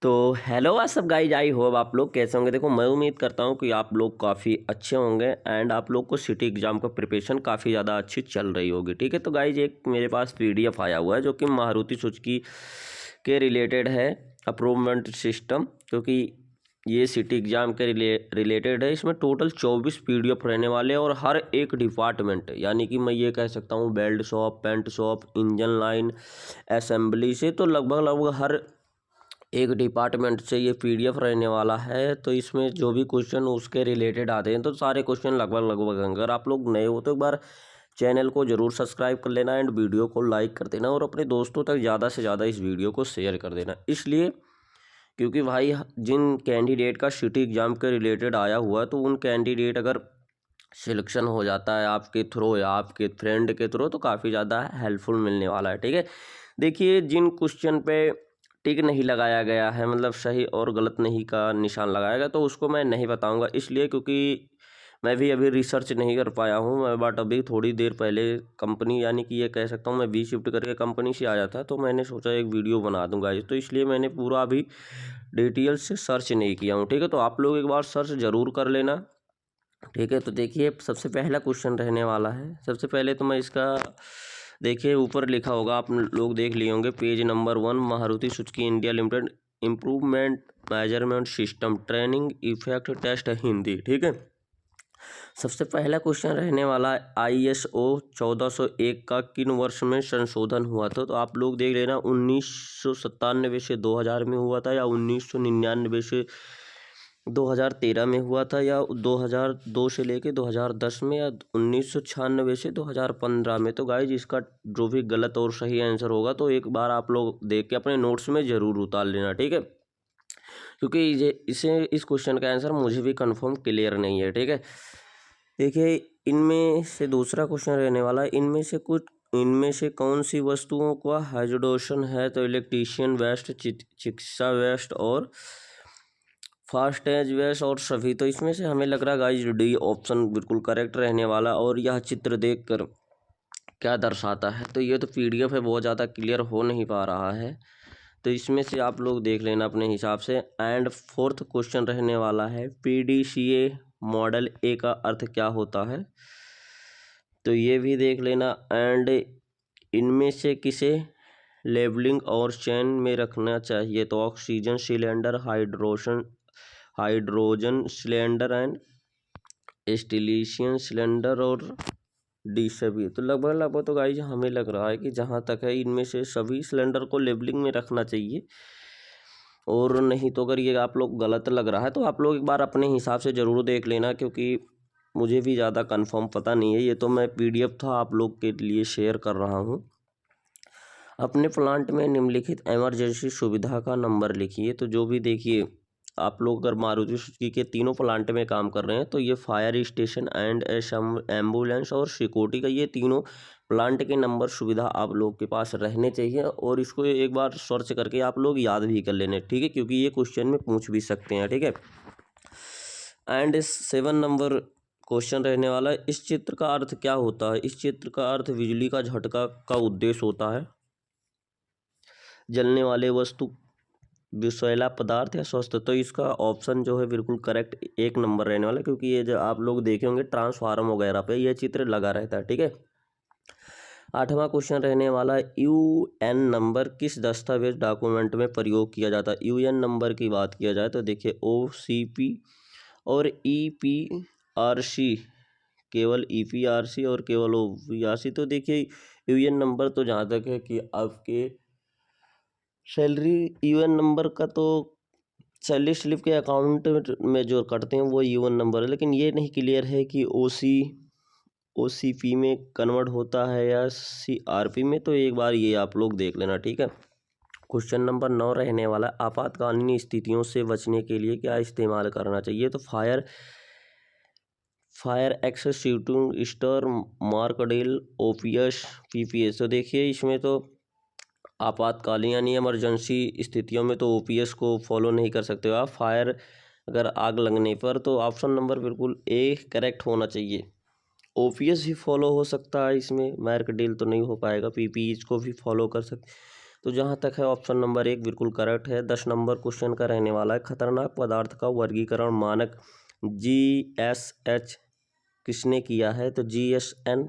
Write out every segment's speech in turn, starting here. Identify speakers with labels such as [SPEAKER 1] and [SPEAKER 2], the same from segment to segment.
[SPEAKER 1] तो hello what's up guys, I hope आप लोग कैसे होंगे। देखो, मैं उम्मीद करता हूँ कि आप लोग काफ़ी अच्छे होंगे एंड आप लोग को सिटी एग्ज़ाम का प्रिपरेशन काफ़ी ज़्यादा अच्छी चल रही होगी। ठीक है, तो गाइज एक मेरे पास पीडीएफ आया हुआ है जो कि मारुति सुजुकी के रिलेटेड है, अप्रूवमेंट सिस्टम, क्योंकि ये सिटी एग्ज़ाम के रिलेटेड है। इसमें टोटल 24 पीडीएफ रहने वाले हैं और हर एक डिपार्टमेंट, यानी कि मैं ये कह सकता हूँ belt shop, paint shop, engine line, assembly से तो लगभग हर एक डिपार्टमेंट से ये पीडीएफ रहने वाला है। तो इसमें जो भी क्वेश्चन उसके रिलेटेड आते हैं तो सारे क्वेश्चन लगभग अगर आप लोग नए हो तो एक बार चैनल को ज़रूर सब्सक्राइब कर लेना एंड वीडियो को लाइक कर देना और अपने दोस्तों तक ज़्यादा से ज़्यादा इस वीडियो को शेयर कर देना। इसलिए क्योंकि भाई जिन कैंडिडेट का सिटी एग्ज़ाम के रिलेटेड आया हुआ है तो उन कैंडिडेट अगर सिलेक्शन हो जाता है आपके थ्रू या आपके फ्रेंड के थ्रू तो काफ़ी ज़्यादा हेल्पफुल मिलने वाला है। ठीक है, देखिए जिन क्वेश्चन पे टिक नहीं लगाया गया है, मतलब सही और गलत नहीं का निशान लगाया गया, तो उसको मैं नहीं बताऊंगा, इसलिए क्योंकि मैं भी अभी रिसर्च नहीं कर पाया हूँ। मैं बट अभी थोड़ी देर पहले कंपनी, यानी कि ये कह सकता हूँ मैं बी शिफ्ट करके कंपनी से आया था, तो मैंने सोचा एक वीडियो बना दूंगा इस, तो इसलिए मैंने पूरा अभी डिटेल से सर्च नहीं किया हूँ। ठीक है, तो आप लोग एक बार सर्च ज़रूर कर लेना। ठीक है, तो देखिए सबसे पहला क्वेश्चन रहने वाला है। सबसे पहले तो मैं इसका, देखिए ऊपर लिखा होगा, आप लोग देख लिए होंगे, page number 1, Maruti Suzuki India limited improvement measurement system training effect test Hindi. ठीक है, सबसे पहला क्वेश्चन रहने वाला है ISO 1401 का किन वर्ष में संशोधन हुआ था। तो आप लोग देख लेना, 1997 से 2000 में हुआ था, या 1999 से 2013 में हुआ था, या 2002 से लेके 2010 में, या 1996 से 2015 में। तो गाइज इसका जो भी गलत और सही आंसर होगा तो एक बार आप लोग देख के अपने नोट्स में ज़रूर उतार लेना। ठीक है, क्योंकि इस क्वेश्चन का आंसर मुझे भी कंफर्म क्लियर नहीं है। ठीक है, देखिए इनमें से दूसरा क्वेश्चन रहने वाला है, इनमें से कौन सी वस्तुओं का हाइड्रोजन है। तो इलेक्ट्रीशियन वेस्ट, चिकित्सा वेस्ट और फास्टैग वेस्ट और सभी। तो इसमें से हमें लग रहा है गाइस डी ऑप्शन बिल्कुल करेक्ट रहने वाला। और यह चित्र देखकर क्या दर्शाता है, तो ये तो पीडीएफ है, बहुत ज़्यादा क्लियर हो नहीं पा रहा है, तो इसमें से आप लोग देख लेना अपने हिसाब से। एंड फोर्थ क्वेश्चन रहने वाला है, PDCA मॉडल ए का अर्थ क्या होता है, तो ये भी देख लेना। एंड इनमें से किसे लेबलिंग और चेन में रखना चाहिए। तो oxygen cylinder, hydrogen cylinder and स्टीलिशियन सिलेंडर और डी सभी। तो लगभग तो गाइज हमें लग रहा है कि जहाँ तक है इनमें से सभी सिलेंडर को लेबलिंग में रखना चाहिए। और नहीं तो अगर ये आप लोग गलत लग रहा है तो आप लोग एक बार अपने हिसाब से ज़रूर देख लेना, क्योंकि मुझे भी ज़्यादा कंफर्म पता नहीं है। ये तो मैं पीडीएफ था आप लोग के लिए शेयर कर रहा हूँ। अपने प्लांट में निम्नलिखित इमरजेंसी सुविधा का नंबर लिखिए। तो जो भी देखिए, आप लोग अगर मारुति सुजुकी के तीनों प्लांट में काम कर रहे हैं तो ये फायर स्टेशन एंड एम्बुलेंस और सिक्योरिटी का, ये तीनों प्लांट के नंबर सुविधा आप लोग के पास रहने चाहिए। और इसको एक बार सर्च करके आप लोग याद भी कर लेने। ठीक है, क्योंकि ये क्वेश्चन में पूछ भी सकते हैं। ठीक है, एंड 7 नंबर क्वेश्चन रहने वाला है, इस चित्र का अर्थ क्या होता है। इस चित्र का अर्थ बिजली का झटका का उद्देश्य होता है, जलने वाले वस्तु, विषैला पदार्थ या स्वस्थ। तो इसका ऑप्शन जो है बिल्कुल करेक्ट 1 नंबर रहने वाला है, क्योंकि ये जो आप लोग देखे होंगे ट्रांसफार्मर वगैरह पे ये चित्र लगा रहता है। ठीक है, 8वां क्वेश्चन रहने वाला है, UN नंबर किस दस्तावेज डॉक्यूमेंट में प्रयोग किया जाता है। UN नंबर की बात किया जाए तो देखिए OCP और EPRC, केवल EPRC और केवल OPRC। तो देखिए UN नंबर तो जहाँ तक है कि आपके सैलरी, UN नंबर का तो सैलरी स्लिप के अकाउंट में जो कटते हैं वो UN नंबर है, लेकिन ये नहीं क्लियर है कि OCP में कन्वर्ट होता है या CRP में। तो एक बार ये आप लोग देख लेना। ठीक है, क्वेश्चन नंबर 9 रहने वाला, आपातकालीन स्थितियों से बचने के लिए क्या इस्तेमाल करना चाहिए। तो फायर एक्सटिंग्विशर, स्टर, मार्कडील, OPS, PPS। तो देखिए इसमें तो आपातकालीन यानी इमरजेंसी स्थितियों में तो OPS को फॉलो नहीं कर सकते हो आप। फायर अगर आग लगने पर, तो ऑप्शन नंबर बिल्कुल ए करेक्ट होना चाहिए। OPS भी फॉलो हो सकता है इसमें, मार्कडील तो नहीं हो पाएगा। PPE को भी फॉलो कर सकते। तो जहाँ तक है ऑप्शन नंबर 1 बिल्कुल करेक्ट है। 10 नंबर क्वेश्चन का रहने वाला है, खतरनाक पदार्थ का वर्गीकरण मानक GSH किसने किया है? तो GSN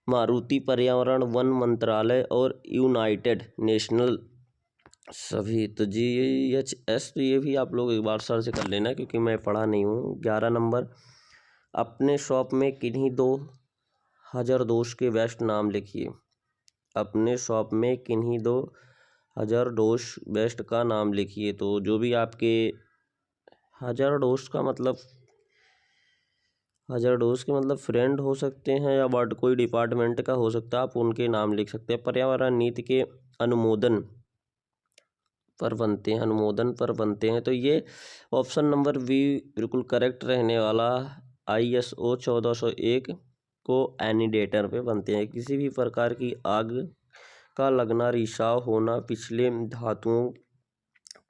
[SPEAKER 1] मारुति, पर्यावरण वन मंत्रालय और यूनाइटेड नेशनल सभी। तो GHS तो ये भी आप लोग एक बार सर्च कर लेना क्योंकि मैं पढ़ा नहीं हूँ। 11 नंबर, अपने शॉप में किन्हीं 2000 दोस्त के बेस्ट नाम लिखिए। अपने शॉप में किन्हीं 2000 दोस्त बेस्ट का नाम लिखिए। तो जो भी आपके 1000 दोस्त का मतलब 1000 दोस्त के मतलब फ्रेंड हो सकते हैं या बट कोई डिपार्टमेंट का हो सकता है, आप उनके नाम लिख सकते हैं। पर्यावरण नीति के अनुमोदन पर बनते हैं। तो ये ऑप्शन नंबर बी बिल्कुल करेक्ट रहने वाला। ISO 1401 को एनीडेटर पे बनते हैं। किसी भी प्रकार की आग का लगना, रिसाव होना, पिछले धातुओं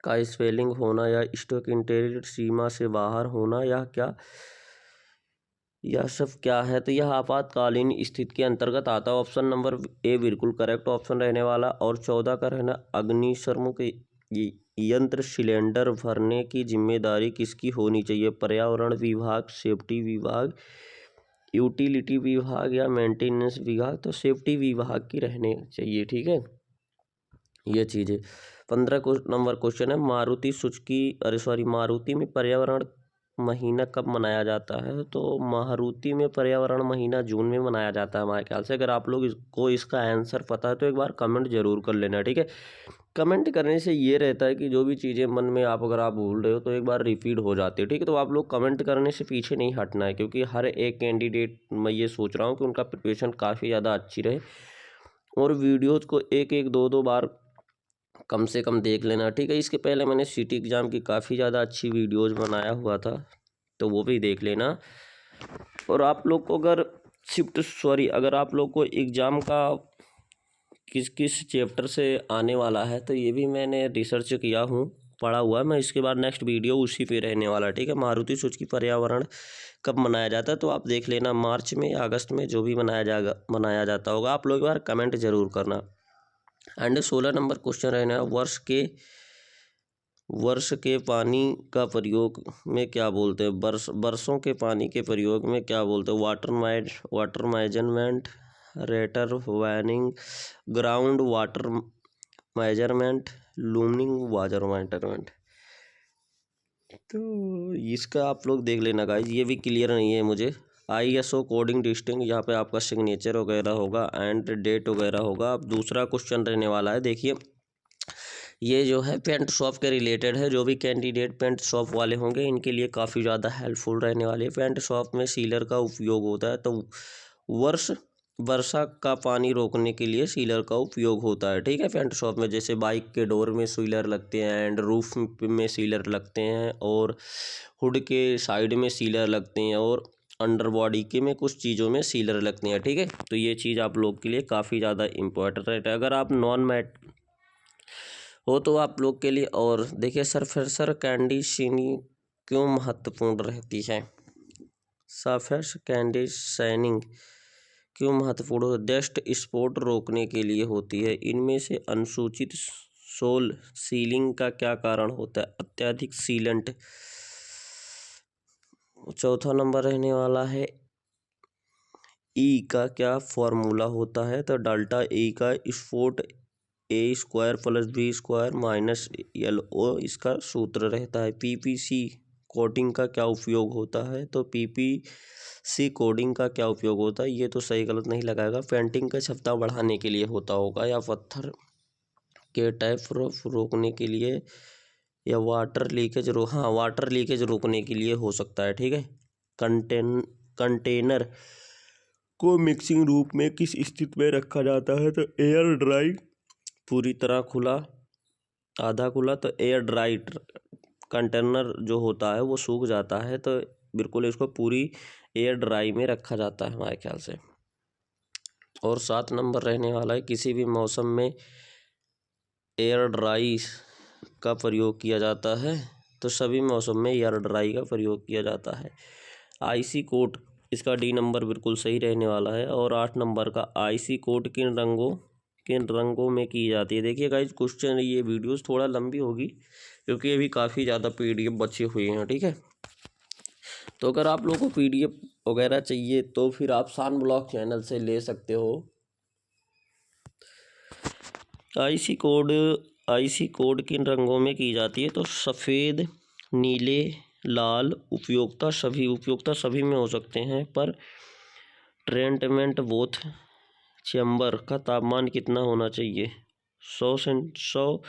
[SPEAKER 1] का स्पेलिंग होना या स्टॉक इंटेरियर सीमा से बाहर होना, यह सब क्या है? तो यह आपातकालीन स्थिति के अंतर्गत आता है। ऑप्शन नंबर ए बिल्कुल करेक्ट ऑप्शन रहने वाला। और 14 का रहना, अग्निशमन के यंत्र सिलेंडर भरने की जिम्मेदारी किसकी होनी चाहिए? पर्यावरण विभाग, सेफ्टी विभाग, यूटिलिटी विभाग या मेंटेनेंस विभाग? तो सेफ्टी विभाग की रहने चाहिए, ठीक है, ये चीज़ें। 15 नंबर क्वेश्चन है, मारुति में पर्यावरण महीना कब मनाया जाता है? तो मारुति में पर्यावरण महीना जून में मनाया जाता है हमारे ख्याल से। अगर आप लोग इसको इसका आंसर पता है तो एक बार कमेंट जरूर कर लेना, ठीक है। कमेंट करने से ये रहता है कि जो भी चीज़ें मन में अगर आप भूल रहे हो तो एक बार रिपीट हो जाती है, ठीक है। तो आप लोग कमेंट करने से पीछे नहीं हटना है क्योंकि हर एक कैंडिडेट मैं ये सोच रहा हूँ कि उनका प्रिपरेशन काफ़ी ज़्यादा अच्छी रहे और वीडियोज़ को एक एक दो बार कम से कम देख लेना, ठीक है। इसके पहले मैंने सिटी एग्ज़ाम की काफ़ी ज़्यादा अच्छी वीडियोज़ बनाया हुआ था, तो वो भी देख लेना। और आप लोग को अगर आप लोग को एग्ज़ाम का किस किस चैप्टर से आने वाला है तो ये भी मैंने रिसर्च किया हूँ, पढ़ा हुआ है। मैं इसके बाद नेक्स्ट वीडियो उसी पे रहने वाला, ठीक है। मारुति सुजुकी पर्यावरण कब मनाया जाता है तो आप देख लेना, मार्च में या अगस्त में, जो भी मनाया जाता होगा। आप लोग एक बार कमेंट जरूर करना। एंड 16 नंबर क्वेश्चन रहना है, वर्ष के पानी का प्रयोग में क्या बोलते हैं? बरसों के पानी के प्रयोग में क्या बोलते हैं? Water measurement, rater warning, ground water measurement, looming water measurement. तो इसका आप लोग देख लेना गाइस, ये भी क्लियर नहीं है मुझे। ISO कोडिंग डिस्टिंग, यहाँ पे आपका सिग्नेचर वगैरह होगा एंड डेट वगैरह होगा। अब दूसरा क्वेश्चन रहने वाला है, देखिए ये जो है पेंट शॉप के रिलेटेड है। जो भी कैंडिडेट पेंट शॉप वाले होंगे इनके लिए काफ़ी ज़्यादा हेल्पफुल रहने वाली है। पेंट शॉप में सीलर का उपयोग होता है, तो वर्षा का पानी रोकने के लिए सीलर का उपयोग होता है, ठीक है। पेंट शॉप में जैसे बाइक के डोर में सीलर लगते हैं एंड रूफ में सीलर लगते हैं और हुड के साइड में सीलर लगते हैं और अंडर बॉडी के में कुछ चीज़ों में सीलर लगते हैं, ठीक है। तो ये चीज़ आप लोग के लिए काफ़ी ज़्यादा इम्पोर्टेंट रहता है अगर आप नॉन मैट हो तो आप लोग के लिए। और देखिए सरफेसर कंडीशनिंग क्यों महत्वपूर्ण रहती है? सरफेस कंडीशनिंग क्यों महत्वपूर्ण हो? डस्ट स्पॉट रोकने के लिए होती है। इनमें से अनुसूचित सोल सीलिंग का क्या कारण होता है? अत्यधिक सीलेंट। चौथा नंबर रहने वाला है, ई का क्या फॉर्मूला होता है? तो डेल्टा ई का स्पॉट A² + B² - LO इसका सूत्र रहता है। PPC कोटिंग का क्या उपयोग होता है? तो PPC कोडिंग का क्या उपयोग होता है? ये तो सही गलत नहीं लगाएगा। पेंटिंग का क्षमता बढ़ाने के लिए होता होगा या पत्थर के टाइप रोकने के लिए या वाटर लीकेज रोकने के लिए हो सकता है, ठीक है। कंटेनर को मिक्सिंग रूप में किस स्थिति में रखा जाता है? तो एयर ड्राई, पूरी तरह खुला, आधा खुला। तो एयर ड्राई कंटेनर जो होता है वो सूख जाता है, तो बिल्कुल इसको पूरी एयर ड्राई में रखा जाता है हमारे ख्याल से। और 7 नंबर रहने वाला है, किसी भी मौसम में एयर ड्राई का प्रयोग किया जाता है? तो सभी मौसम में एयर ड्राई का प्रयोग किया जाता है। IC कोड, इसका D नंबर बिल्कुल सही रहने वाला है। और 8 नंबर का, IC कोड किन रंगों किन रंगों में की जाती है। देखिए गाइज क्वेश्चन, ये वीडियोस थोड़ा लंबी होगी क्योंकि अभी काफ़ी ज़्यादा PDF बचे हुए हैं, ठीक है। तो अगर आप लोगों को PDF वगैरह चाहिए तो फिर आप शान ब्लॉग चैनल से ले सकते हो। IC कोड किन रंगों में की जाती है, तो सफ़ेद, नीले, लाल। उपयोगिता सभी में हो सकते हैं, पर ट्रीटमेंट बोथ चैम्बर का तापमान कितना होना चाहिए? 100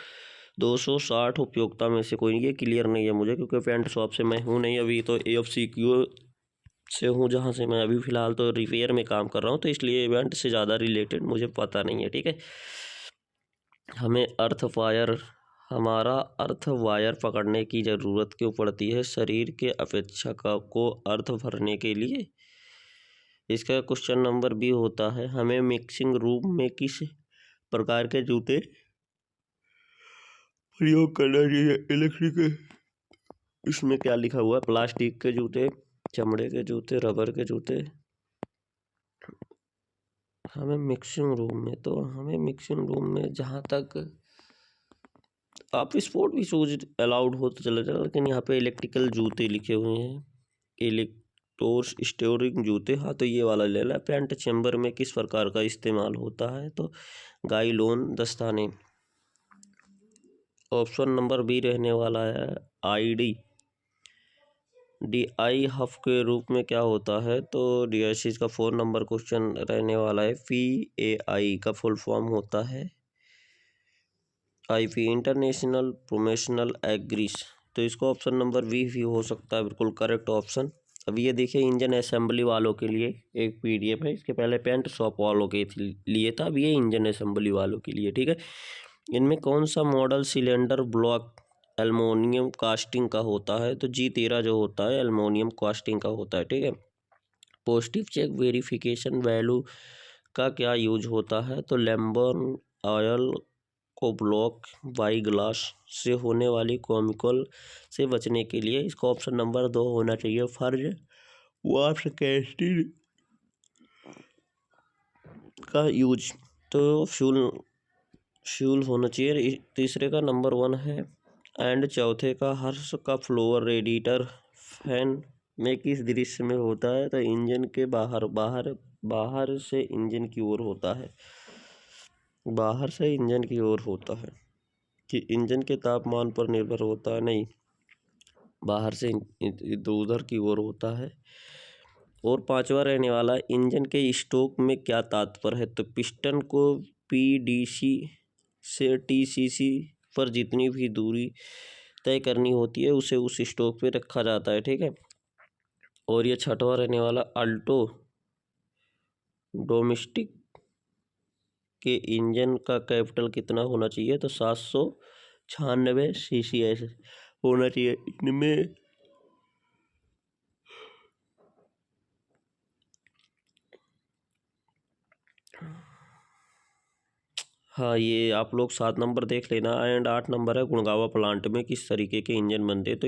[SPEAKER 1] 260। उपयोगिता में से कोई नहीं, ये क्लियर नहीं है मुझे क्योंकि पेंट शॉप से मैं हूँ नहीं, अभी तो AFCQ से हूँ जहाँ से मैं अभी फ़िलहाल तो रिपेयर में काम कर रहा हूँ, तो इसलिए इवेंट से ज़्यादा रिलेटेड मुझे पता नहीं है, ठीक है। हमारा अर्थ वायर पकड़ने की ज़रूरत क्यों पड़ती है शरीर के अपेक्षा को अर्थ भरने के लिए? इसका क्वेश्चन नंबर B होता है, हमें मिक्सिंग रूम में किस प्रकार के जूते प्रयोग करना चाहिए? इलेक्ट्रिक, इसमें क्या लिखा हुआ है? प्लास्टिक के जूते, चमड़े के जूते, रबर के जूते। हमें मिक्सिंग रूम में जहाँ तक आप स्पोर्ट भी शूज अलाउड हो तो चले जाए, लेकिन यहाँ पे इलेक्ट्रिकल जूते लिखे हुए हैं, स्टोरिंग जूते। हाँ तो ये वाला ले ला। पेंट चैम्बर में किस प्रकार का इस्तेमाल होता है, तो गाइलोन दस्ताने। ऑप्शन नंबर B रहने वाला है DI हफ के रूप में क्या होता है, तो DIC का 4 नंबर क्वेश्चन रहने वाला है। PAI का फुल फॉर्म होता है IP इंटरनेशनल प्रोमोशनल एग्रीज, तो इसको ऑप्शन नंबर B भी हो सकता है बिल्कुल करेक्ट ऑप्शन। अब ये देखिए इंजन असेंबली वालों के लिए एक PDF है, इसके पहले पेंट शॉप वालों के लिए था, अब ये इंजन असेंबली वालों के लिए, ठीक है। इनमें कौन सा model cylinder block aluminium casting का होता है, तो G13 जो होता है एल्युमिनियम कास्टिंग का होता है, ठीक है। पॉजिटिव चेक वेरिफिकेशन वैल्यू का क्या यूज होता है, तो लेम्बर्न ऑयल को ब्लॉक बाई ग्लास से होने वाली केमिकल से बचने के लिए। इसका ऑप्शन नंबर 2 होना चाहिए, फर्ज वाश कैस्टिंग का यूज, तो फ्यूल होना चाहिए। तीसरे का नंबर 1 है। एंड चौथे का हर्ष का फ्लोर रेडिएटर फैन में किस दृश्य में होता है, तो इंजन के बाहर से इंजन की ओर होता है, बाहर से इंजन की ओर होता है कि इंजन के तापमान पर निर्भर होता है, नहीं, बाहर से इधर की ओर होता है। और 5वां रहने वाला इंजन के स्ट्रोक में क्या तात्पर्य है, तो पिस्टन को PDC से TCC पर जितनी भी दूरी तय करनी होती है उसे उस स्ट्रोक पे रखा जाता है, ठीक है। और ये 6वां रहने वाला अल्टो डोमेस्टिक के इंजन का कैपिटल कितना होना चाहिए, तो 796 cc ऐसे होना चाहिए। इनमें हाँ ये आप लोग 7 नंबर देख लेना। एंड 8 नंबर है, गुड़गांव प्लांट में किस तरीके के इंजन बनते हैं, तो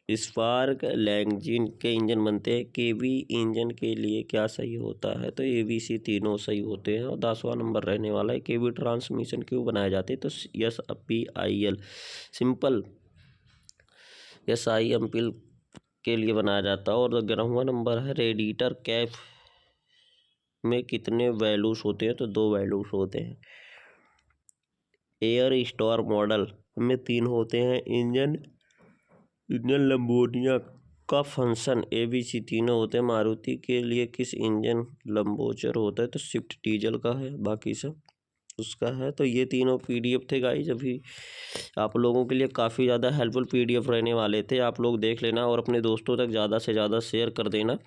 [SPEAKER 1] स्पार्क लैंजिन के इंजन बनते हैं। KB इंजन के लिए क्या सही होता है, तो ABC तीनों सही होते हैं। और 10वां नंबर रहने वाला है, KB ट्रांसमिशन क्यों बनाए जाते हैं, तो SPIL सिंपल SIMPL के लिए बनाया जाता है। और 11वां नंबर है, रेडिएटर कैप में कितने वैल्यूज होते हैं, तो 2 वैल्यूज होते हैं। एयर स्टार मॉडल में 3 होते हैं। इंजन लंबोनिया का फंक्शन ABC तीनों होते हैं। मारुति के लिए किस इंजन लंबोचर होता है, तो स्विफ्ट डीजल का है, बाकी सब उसका है। तो ये तीनों PDF थे गाइस, अभी आप लोगों के लिए काफ़ी ज़्यादा हेल्पफुल PDF रहने वाले थे। आप लोग देख लेना और अपने दोस्तों तक ज़्यादा से ज़्यादा शेयर कर देना।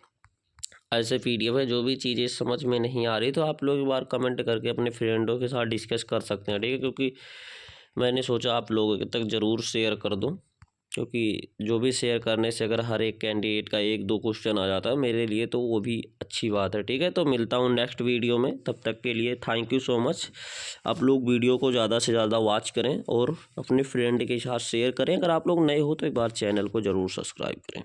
[SPEAKER 1] ऐसे PDF है, जो भी चीज़ें समझ में नहीं आ रही तो आप लोग एक बार कमेंट करके अपने फ्रेंडों के साथ डिस्कस कर सकते हैं, ठीक है। क्योंकि मैंने सोचा आप लोगों तक ज़रूर शेयर कर दूं, क्योंकि जो भी शेयर करने से अगर हर एक कैंडिडेट का 1-2 क्वेश्चन आ जाता है मेरे लिए, तो वो भी अच्छी बात है, ठीक है। तो मिलता हूँ नेक्स्ट वीडियो में, तब तक के लिए थैंक यू सो मच। आप लोग वीडियो को ज़्यादा से ज़्यादा वॉच करें और अपने फ्रेंड के साथ शेयर करें। अगर आप लोग नए हो तो एक बार चैनल को ज़रूर सब्सक्राइब करें।